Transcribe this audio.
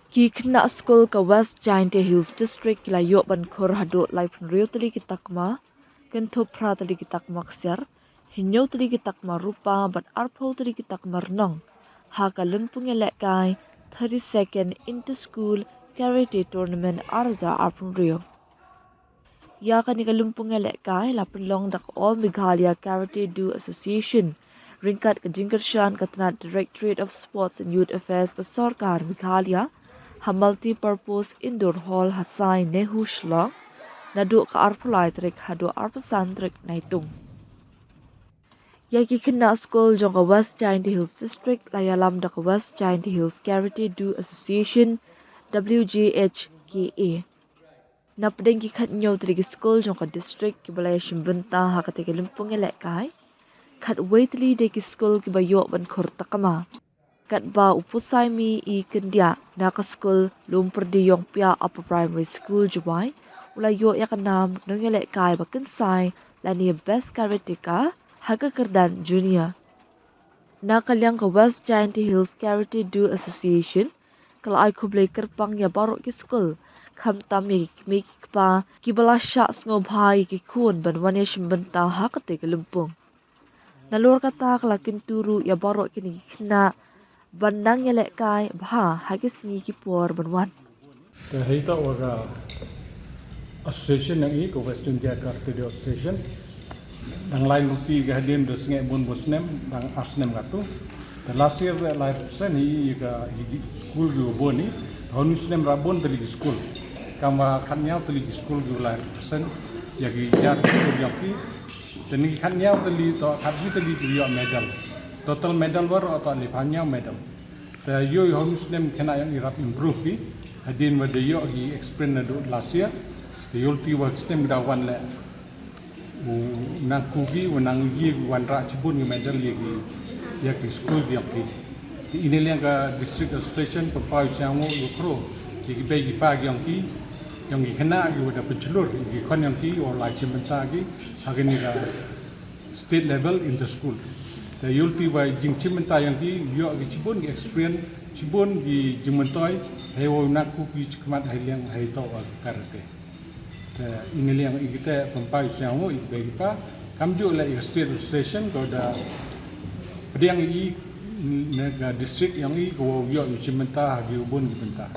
Ki kena school ka West Giant Hills District kila yok ban khor hado lai pun rio tali kitakma ken thopra tali kitakma kser hinyo tali kitakma rupa ban arpho tali kitakma rnong ha ka lumpung elek kai 32nd inter school karate tournament arja arpun rio ya ka ni ka lumpung elek kai la long dak all Meghalaya Karate Do Association ringkat ka jingkershan ka tanat Directorate of Sports and Youth Affairs ka Sarkar Meghalaya ha multi-purpose indoor hall hasai nehu shlong nadu ka arpulai trek hadu arpasan trek naitung. Yaki kena school jong ka West Giant Hills District layalam da ka West Giant Hills Karate Do Association WGHKA. Na pedeng ki khat nyaw tri school jong ka district ki balaya shimbenta ha ka te limpung elek kai. Khat waitli de ki school ki bayo ban khor takama. Kat ba upusai mi I kendia na ka school lumpur di yong pia upper primary school juwai ula yo ya kanam nongele kai ba kensai la ni best karateka haga kerdan junior na kalyang ka West Giant Hills Karate Do Association kala ai khublei kerpang ya baro ki school kham tam ye mi pa ki bala sha sngo bhai ki khun ban wane shimbenta ha ka te lumpung nalur kata kala kinturu ya baro ki ni khna bandang yelek kai bha hagis ni ki por banwan the heita waga association yang I ko West India Karate Do Association dang lain luti ga hadin do snge bun busnem dang asnem gatu the last year life sen I ga school go boni honu snem rabon tali school kama khanya tali school go life sen yagi ya school yaki tani khanya tali to khadji tali yo medal total medal war atau lipanya medal the yo honu kena yang irap improve fi hadin wada yo gi experience do last year the ulti work stem da wan le nang kugi nang yi wan ra chibun gi medal ye gi ya ki school gi fi ini liang ka district association papa chango lokro gi be gi pa gi yang gi kena gi wada pencelur gi kon yang ki or la chimbensa gi hagini ga state level in the school the ulti wa jing chimenta yang ki yo gi chibun gi experience chibun gi jingmentoi hewo naku ki chikmat hailang haito karate ini liang kita pempai siango ibegi pa kamju la state station ko da pediang I nega district yang I ko yo chimenta gi ubun gi benta